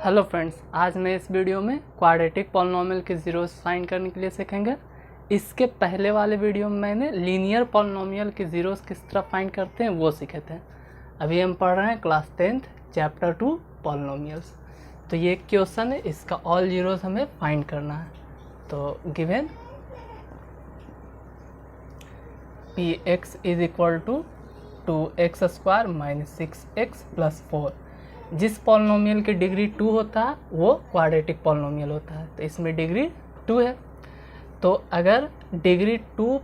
Hello friends, आज मैं इस वीडियो में क्वाड्रेटिक पॉलिनॉमियल के जीरोस फाइंड करने के लिए सीखेंगे। इसके पहले वाले वीडियो में मैंने लीनियर पॉलिनॉमियल के जीरोस किस तरह फाइंड करते हैं वो सीखे थे। अभी हम पढ़ रहे हैं क्लास 10th चैप्टर 2 पॉलिनॉमियल्स। तो ये एक क्वेश्चन है, इसका ऑल जीरोस हमें फाइंड करना है। तो given px is equal to 2x square minus 6x plus 4। जिस पॉलिनॉमियल की डिग्री 2 होता है वो क्वाड्रेटिक पॉलिनॉमियल होता है। तो इसमें डिग्री 2 है। तो अगर डिग्री 2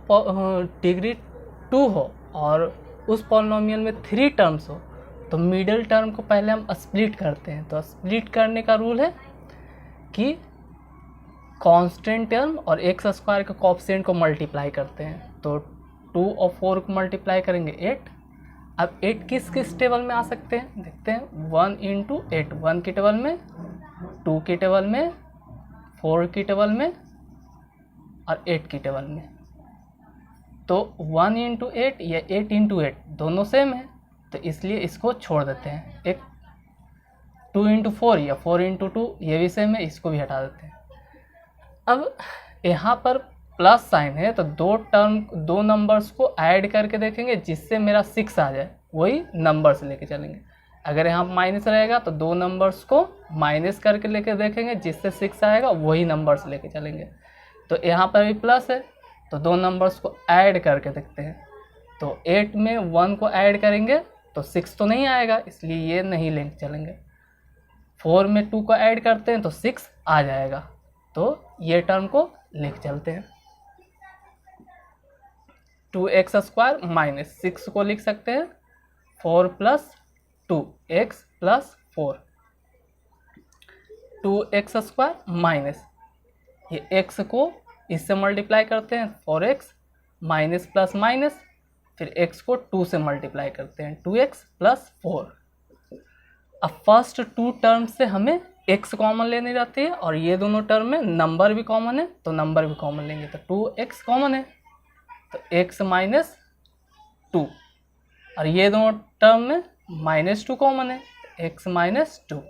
हो और उस पॉलिनॉमियल में 3 टर्म्स हो तो मिडिल टर्म को पहले हम स्प्लिट करते हैं। तो स्प्लिट करने का रूल है कि कांस्टेंट टर्म और एक्स स्क्वायर के कोएफिशिएंट को मल्टीप्लाई करते हैं। तो 2 और 4 को मल्टीप्लाई करेंगे 8। अब 8 किस किस टेबल में आ सकते हैं देखते हैं। 1 इंटू 8 1 की टेबल में, 2 की टेबल में, 4 की टेबल में और 8 की टेबल में। तो 1 इंटू 8 या 8 इंटू 8 दोनों सेम है, तो इसलिए इसको छोड़ देते हैं। एक 2 इंटू 4 या 4 इंटू 2 ये भी सेम है, इसको भी हटा देते हैं। अब यहाँ पर प्लस साइन है तो दो नंबर्स को ऐड करके देखेंगे जिससे मेरा 6 आ जाए, वही नंबर्स लेके चलेंगे। अगर यहाँ माइनस रहेगा तो 2 नंबर्स को माइनस करके लेके देखेंगे जिससे 6 आएगा, वही नंबर्स लेके चलेंगे। तो यहाँ पर भी प्लस है तो 2 नंबर्स को ऐड करके देखते हैं। तो 8 में 1 को ऐड करेंगे तो 6 तो नहीं आएगा, इसलिए ये नहीं लेके चलेंगे। 4 में 2 को ऐड करते हैं तो 6 आ जाएगा, तो ये टर्म को लेके चलते हैं। 2x स्क्वायर माइनस 6 को लिख सकते हैं 4 plus 2x plus 4। 2x square minus ये x को इससे मल्टीप्लाई करते हैं 4x माइनस प्लस माइनस, फिर x को 2 से मल्टीप्लाई करते हैं 2x प्लस 4। अब फर्स्ट 2 टर्म से हमें x कॉमन लेनी रहती है और ये दोनों टर्म में नंबर भी कॉमन है तो नंबर भी कॉमन लेंगे। तो 2x कॉमन है तो x माइनस 2 और ये दोनों टर्म में माइनस 2 कॉमन है तो x माइनस 2।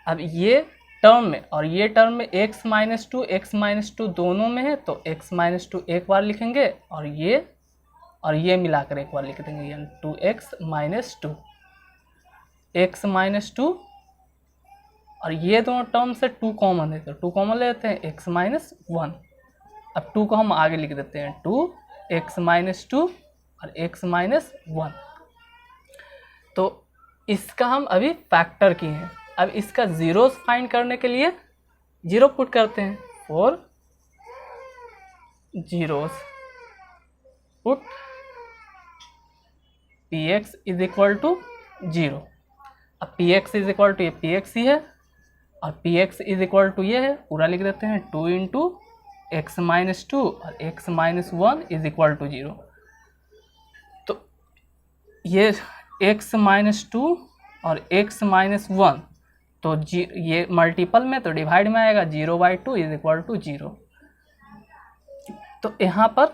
अब ये टर्म में और ये टर्म में x माइनस 2 दोनों में है तो x माइनस 2 एक बार लिखेंगे और ये मिलाकर एक बार लिख देंगे, यानी 2x माइनस 2। x माइनस 2 और ये दोनों टर्म से 2 कॉमन है तो 2 कॉमन ले लेते हैं x माइनस 1। अब 2 को हम आगे लिख देते हैं 2x माइनस 2 और x माइनस 1। तो इसका हम अभी फैक्टर किए हैं। अब इसका जीरोस फाइंड करने के लिए जीरो पुट करते हैं। 4 zeros put px is equal to 0। अब px इज इक्वल टू ये px ही है और px इज इक्वल टू ये है, पूरा लिख देते हैं 2 इंटू x माइनस 2 और x minus 1 is equal to 0। तो ये x माइनस 2 और x माइनस 1 तो ये मल्टीपल में तो डिवाइड में आएगा, 0/2 इज इक्वल टू 0। तो यहाँ पर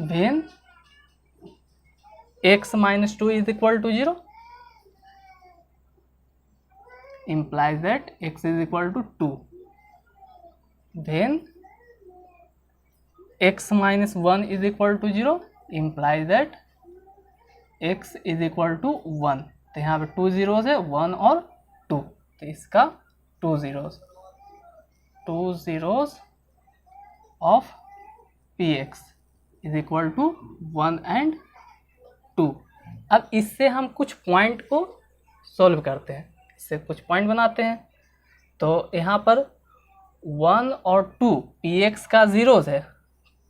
when x minus 2 is equal to 0 implies that x is equal to 2. Then x minus 1 is equal to 0 implies that x is equal to 1। तो यहाँ पे 2 zeros है, 1 और 2, तो इसका 2 zeros of px is equal to 1 and 2। अब इससे हम कुछ पॉइंट को सॉल्व करते हैं, इससे कुछ पॉइंट बनाते हैं। तो यहाँ पर 1 और 2 px का जीरोस है,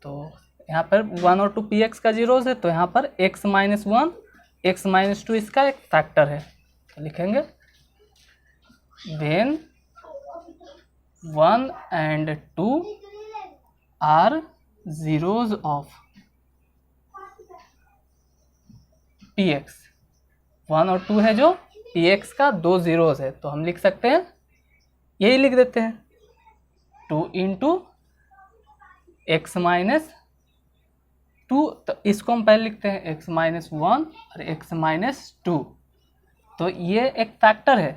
तो यहाँ पर 1 और 2 px का जीरोस है, तो यहाँ पर x माइनस 1 x माइनस 2 इसका एक फैक्टर है। तो लिखेंगे when 1 and 2 are zeros of px। 1 और 2 है जो px का 2 जीरोस है, तो हम लिख सकते हैं, यही लिख देते हैं 2 इंटू एक्स माइनस 2। तो इसको हम पहले लिखते हैं x माइनस 1 और x माइनस 2। तो ये एक फैक्टर है,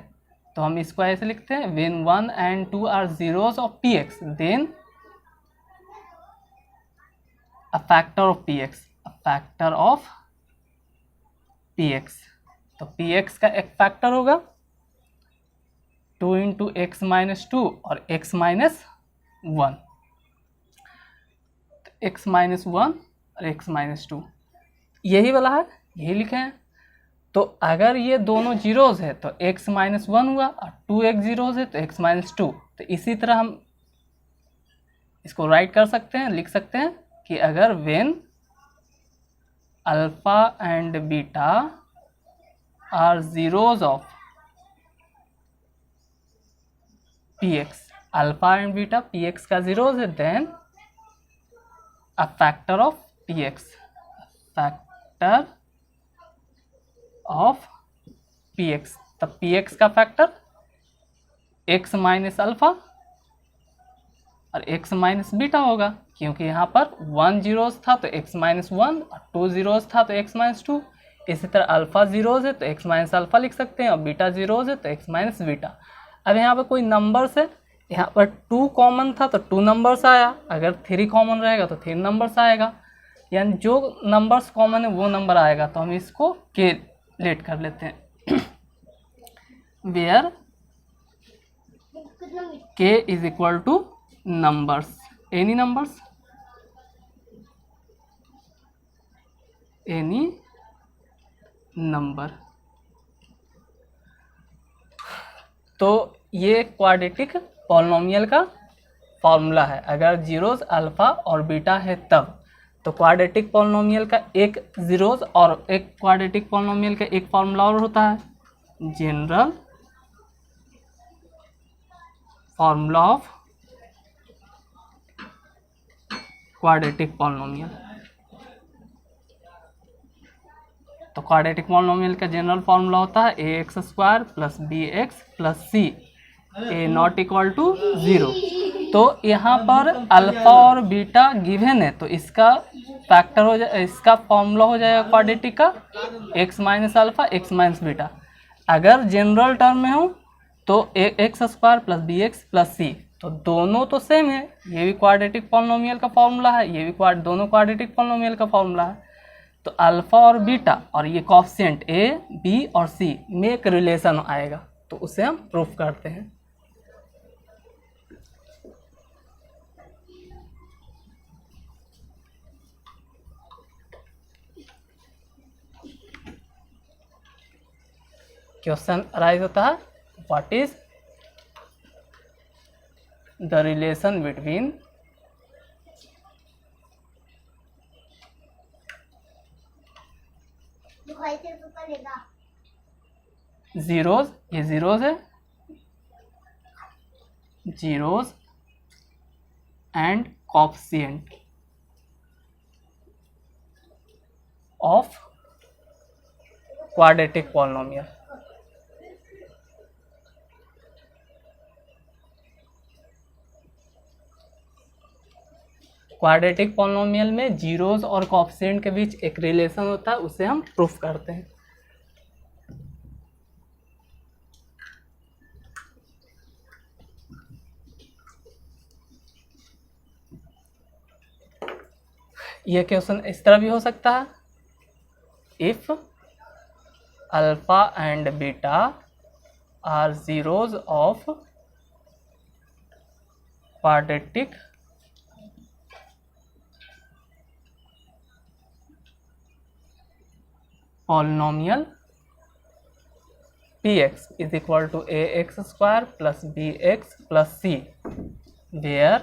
तो हम इसको ऐसे लिखते हैं, when 1 and 2 are zeros of p x then a factor of p x, a factor of p x. तो पी एक्स का एक फैक्टर होगा 2 इंटू एक्स माइनस 2 और एक्स माइनस 1, एक्स माइनस 1 और एक्स माइनस 2, यही वाला है, यही लिखे हैं। तो अगर ये दोनों जीरोज है तो x माइनस 1 हुआ और 2x जीरोज है तो x माइनस 2। तो इसी तरह हम इसको राइट कर सकते हैं, लिख सकते हैं कि अगर when alpha and beta are zeros of px, alpha and beta px का जीरोज है, then a factor of px, factor of px। तब px का फैक्टर x माइनस अल्फा और x माइनस बीटा होगा, क्योंकि यहाँ पर 1 जीरोज था तो x माइनस 1 और 2 जीरोज था तो x माइनस 2। इसी तरह अल्फा जीरोज है तो x माइनस अल्फा लिख सकते हैं और बीटा जीरोज है तो x माइनस बीटा। अब यहाँ पर कोई नंबर्स है, यहाँ पर 2 कॉमन था तो 2 नंबर्स आया, अगर 3 कॉमन रहेगा तो 3 नंबर्स आएगा, यानी जो नंबर्स कॉमन है वो नंबर आएगा। तो हम इसको के लेट कर लेते हैं, where k is equal to numbers, any numbers, any number. तो ये क्वाड्रेटिक पॉलिनोमियल का फॉर्मूला है, अगर जीरोज अल्फा और बीटा है तब। तो क्वाड्रेटिक पॉलिनोमियल का एक जीरोज और एक क्वाड्रेटिक पॉलिनोमियल का एक फॉर्मूला और होता है, general formula of quadratic polynomial. तो क्वाड्रेटिक पॉलिनोमियल का जनरल फॉर्मूला होता है ए x square plus B x plus C A not equal to 0। तो यहाँ पर अल्फा और बीटा गिवन है तो इसका फैक्टर हो जाए, इसका फॉर्मूला हो जाएगा क्वाड्रेटिक का x minus alpha x minus beta. अगर जनरल टर्म में हो तो x square plus B x plus C, तो दोनों तो सेम है, ये भी क्वाड्रेटिक पॉलिनोमियल का फॉर्मूला है, ये भी दोनों क्वाड्रेटिक पॉलिनोमियल का फॉर्मूला है। तो अल्फा और बीटा और ये कोएफिशिएंट ए बी और सी में एक रिलेशन आएगा, तो उसे हम प्रूफ करते हैं। क्वेश्चन अराइज होता है, what is the relation between zeros, ये जीरोज है, zeros and coefficient of quadratic polynomial. Quadratic polynomial में जीरोज और कोएफिशिएंट के बीच एक रिलेशन होता है, उसे हम प्रूफ करते हैं। यह क्वेश्चन इस तरह भी हो सकता है, if alpha and beta are zeros of quadratic polynomial px is equal to ax square plus bx plus c where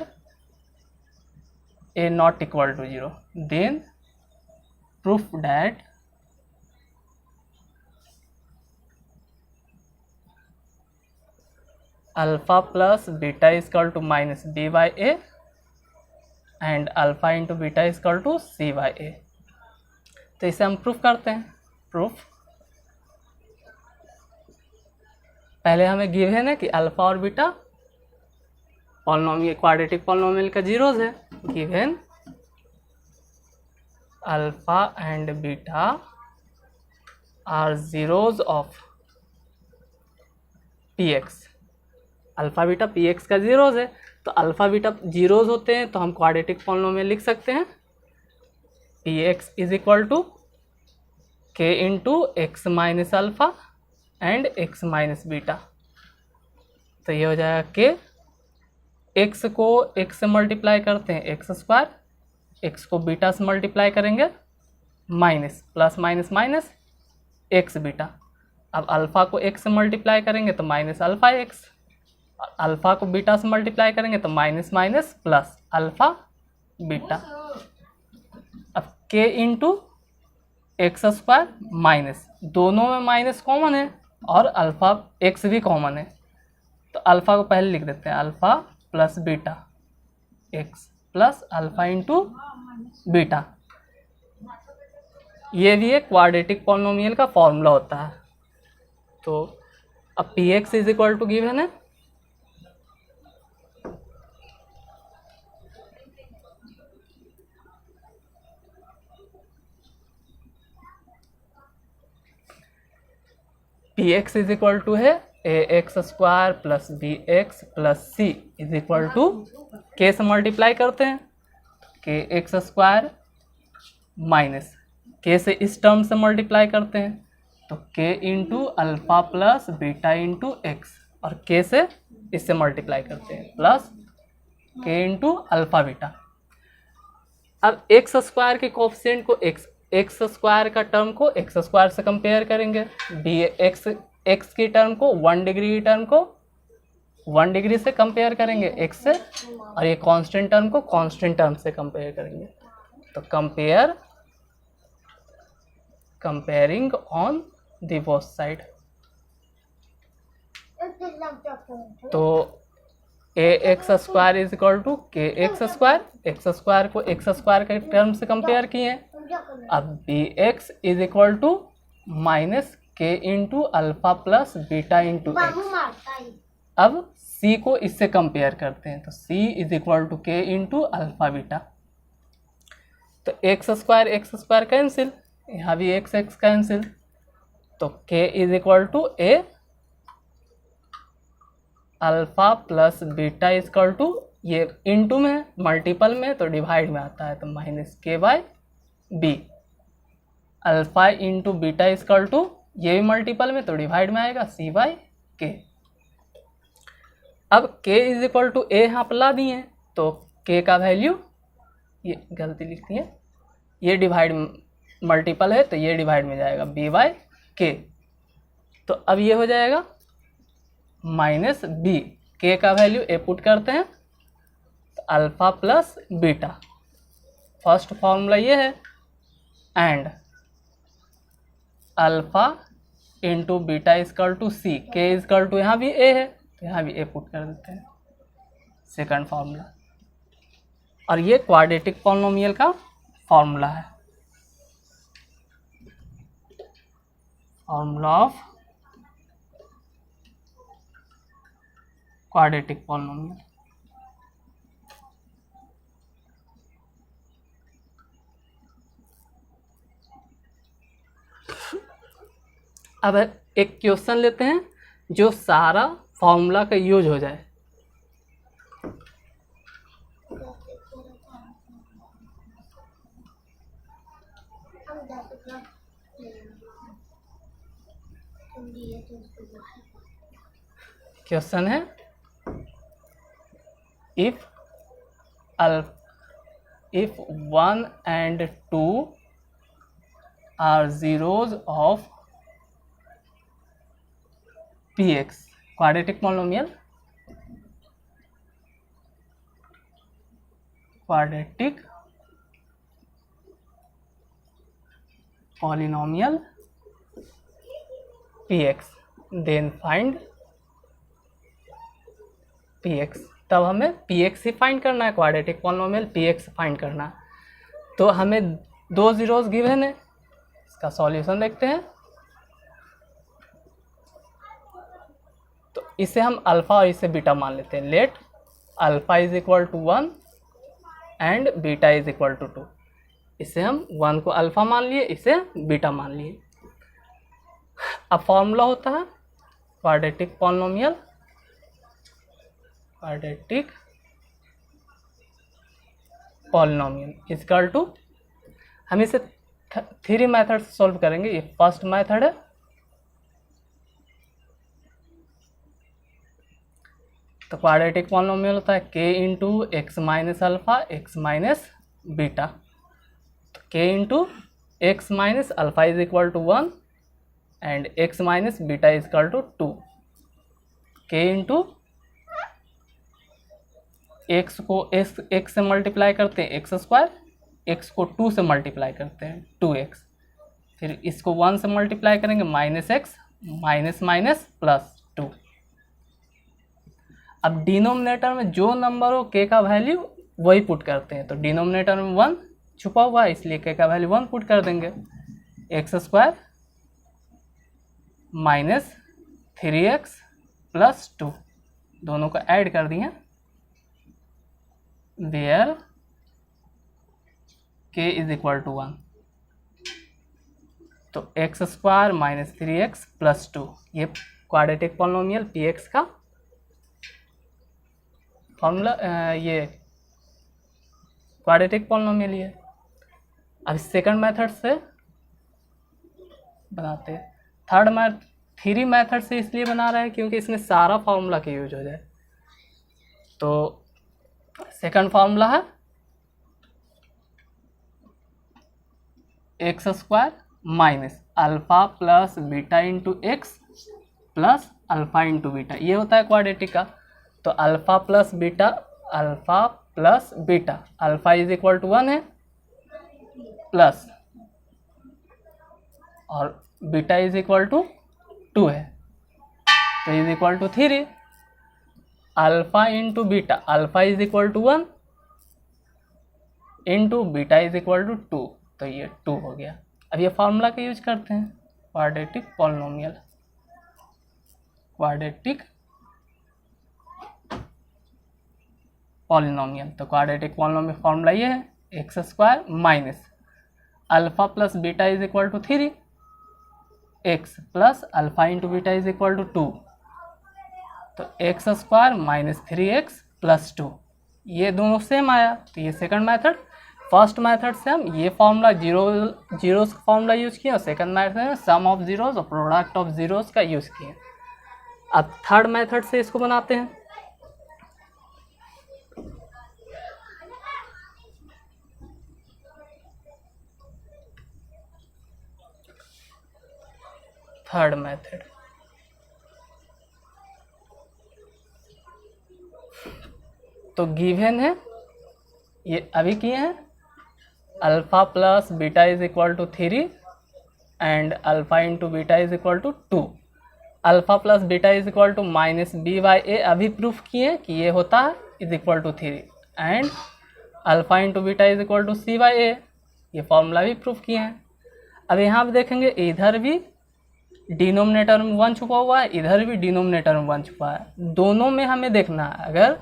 a not equal to 0, then proof that alpha plus beta is equal to minus b by a and alpha into beta is equal to c by a। तो इसे हम proof करते हैं। Proof, पहले हमें given है कि alpha और बीटा पॉलिनोमियल क्वाड्रेटिक पॉलिनोमियल का जीरोज है, given alpha and beta are zeros of p x, alpha beta p x का जीरोज है, तो अल्फ़ा बीटा जीरोज होते हैं तो हम क्वाड्रेटिक पॉलिनोमियल लिख सकते हैं P X is equal to K into x minus alpha and x minus beta. तो ये हो जाएगा के, एक्स को एक्स से मल्टीप्लाई करते हैं एक्स स्क्वायर, एक्स को बीटा से मल्टीप्लाई करेंगे minus, plus minus minus x beta. अब अल्फ़ा को एक्स से मल्टीप्लाई करेंगे तो माइनस अल्फ़ा एक्स, अल्फ़ा को बीटा से मल्टीप्लाई करेंगे तो minus minus plus alpha beta. अब के इंटू एक्स स्क्वायर माइनस, दोनों में माइनस कॉमन है और अल्फ़ा एक्स भी कॉमन है, तो अल्फ़ा को पहले लिख देते हैं alpha plus beta x plus alpha into beta. ये भी एक क्वाड्रेटिक पॉलिनोमियल का फॉर्मूला होता है। तो अब P X is equal to given है P X is equal to है ए x square plus B x plus C is equal to K से मल्टीप्लाई करते हैं के एक्स स्क्वायर माइनस के से इस टर्म से मल्टीप्लाई करते हैं तो के into alpha plus beta into x, और के से इससे मल्टीप्लाई करते हैं प्लस के इंटू अल्फ़ा बीटा। अब एक्स स्क्वायर के कोफिशिएंट को एक्स स्क्वायर का टर्म को एक्स स्क्वायर से कंपेयर करेंगे, बी एक्स की टर्म को 1 डिग्री की टर्म को 1 डिग्री से कंपेयर करेंगे एक्स से, और ये कांस्टेंट टर्म को कांस्टेंट टर्म से कंपेयर करेंगे। तो comparing on the both side, तो A x square is equal to K X square को एक्स स्क्वायर के टर्म से कंपेयर किए। अब B X is equal to minus K into alpha plus beta into X. अब C को इससे compare करते हैं तो C is equal to K into alpha beta. तो एक्स स्क्वायर कैंसिल, यहाँ भी एक्स कैंसिल, तो k is equal to a alpha plus beta is equal to, ये इंटू में है, मल्टीपल में तो डिवाइड में आता है तो minus k by b, alpha into beta is equal to, ये भी मल्टीपल में तो डिवाइड में आएगा सी बाई के। अब के इज इक्वल टू ए यहाँ पर ला दिए तो के का वैल्यू, ये गलती लिख दी है, ये डिवाइड मल्टीपल है तो ये डिवाइड में जाएगा बी बाई के। तो अब ये हो जाएगा माइनस बी, के का वैल्यू ए पुट करते हैं तो alpha plus beta, first formula ये है, and alpha into beta is equal to C, K is equal to यहाँ भी ए है तो यहाँ भी ए पुट कर देते हैं, सेकंड फार्मूला। और ये क्वाड्रेटिक पॉलिनोमियल का फॉर्मूला है, फॉर्मूला ऑफ क्वाड्रेटिक पॉलिनोमियल। अब एक क्वेश्चन लेते हैं जो सारा फॉर्मूला का यूज हो जाए। क्वेश्चन है if 1 and 2 are zeros of px, quadratic polynomial, px, then find px। तब हमें px ही फाइंड करना है, क्वाड्रेटिक पॉलिनोमियल px फाइंड करना है। तो हमें दो जीरोस गिवन है, इसका सॉल्यूशन देखते हैं। तो इसे हम अल्फ़ा और इसे बीटा मान लेते हैं। Let alpha is equal to 1 and beta is equal to 2। इसे हम 1 को अल्फ़ा मान लिए, इसे बीटा मान लिए। अब फॉर्मूला होता है क्वाड्रेटिक पॉलिनोमियल इक्वल टू, हम इसे 3 मेथड से सॉल्व करेंगे। ये फर्स्ट मेथड है, तो क्वाड्रेटिक पॉलिनोमियल होता है k into x minus alpha x minus beta. तो k into x minus alpha is equal to 1 and x minus beta is equal to 2। k into x को x से multiply करते हैं x square, x को 2 से multiply करते हैं 2x, फिर इसको 1 से मल्टीप्लाई करेंगे minus x minus minus plus 2। अब डिनोमिनेटर में जो नंबर हो k का वैल्यू वही पुट करते हैं, तो डिनोमिनेटर में 1 छुपा हुआ है इसलिए k का वैल्यू 1 पुट कर देंगे। X square minus 3x plus 2, दोनों को ऐड कर दिए, where k is equal to 1। तो x square minus 3x plus 2, ये क्वाड्रेटिक पॉलिनोमियल px का फॉर्मूला, ये क्वाड्रेटिक पॉलिनोमियल है। अब सेकंड मेथड से बनाते हैं। 3 मेथड से इसलिए बना रहे हैं क्योंकि इसमें सारा फार्मूला का यूज हो जाए। तो सेकंड फार्मूला है x square minus alpha plus beta into x plus alpha into beta, ये होता है क्वाड्रेटिक का। तो alpha plus beta, alpha is equal to 1 है प्लस, और बीटा इज इक्वल टू 2 है, तो is equal to 3। Alpha into beta, alpha is equal to 1 into beta is equal to 2, तो ये 2 हो गया। अब ये फार्मूला का यूज करते हैं, क्वाड्रेटिक पॉलिनोमियल, तो क्वाड्रेटिक पॉलिनोमियल फार्मूला ये है x square minus alpha plus beta is equal to 3, x plus alpha into beta is equal to 2, तो x square minus 3x plus 2, ये दोनों सेम आया। तो ये सेकंड मेथड। फर्स्ट मेथड से हम ये फार्मूला जीरोस का फार्मूला यूज किए, और सेकंड मेथड में सम ऑफ जीरोस और प्रोडक्ट ऑफ जीरोस का यूज किए। अब थर्ड मेथड से इसको बनाते हैं। थर्ड मेथड, तो गिवन है, ये अभी किए हैं, alpha plus beta is equal to 3 and alpha into beta is equal to 2। Alpha plus beta is equal to minus B by A अभी प्रूफ किए कि ये होता है is equal to 3, and alpha into beta is equal to C by A, ये formula भी proof किए हैं। अब यहाँ पे देखेंगे इधर भी डिनोमिनेटर में 1 छुपा हुआ है, इधर भी डिनोमिनेटर में 1 छुपा है, दोनों में हमें देखना है। अगर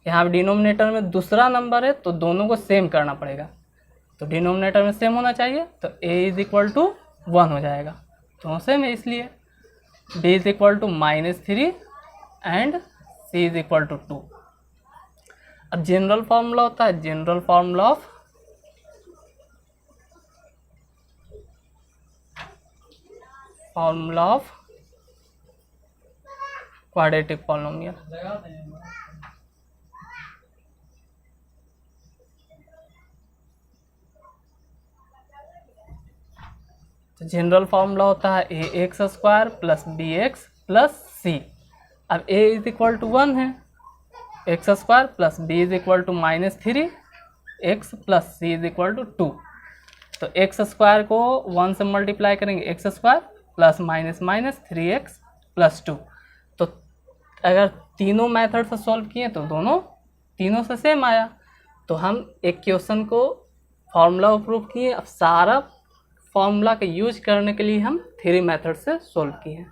यहाँ डिनोमिनेटर में दूसरा नंबर है तो दोनों को सेम करना पड़ेगा, तो डिनोमिनेटर में सेम होना चाहिए, तो a इज इक्वल टू 1 हो जाएगा, तो सेम है इसलिए b is equal to -3 and c is equal to 2। अब जनरल फार्मूला होता है, general formula of quadratic polynomial. तो जनरल फार्मूला होता है ए x square plus B x plus c. अब a इज इक्वल टू 1 है, x square plus b is equal to -3 x plus C is equal to 2। तो x square को 1 से multiply करेंगे, x square plus minus minus 3x plus 2। तो अगर तीनों method से सॉल्व किए तो तीनों से सेम आया। तो हम एक क्वेश्चन को फार्मूला प्रूफ किए, अब सारा फार्मूला का यूज करने के लिए हम 3 मेथड से सॉल्व किए।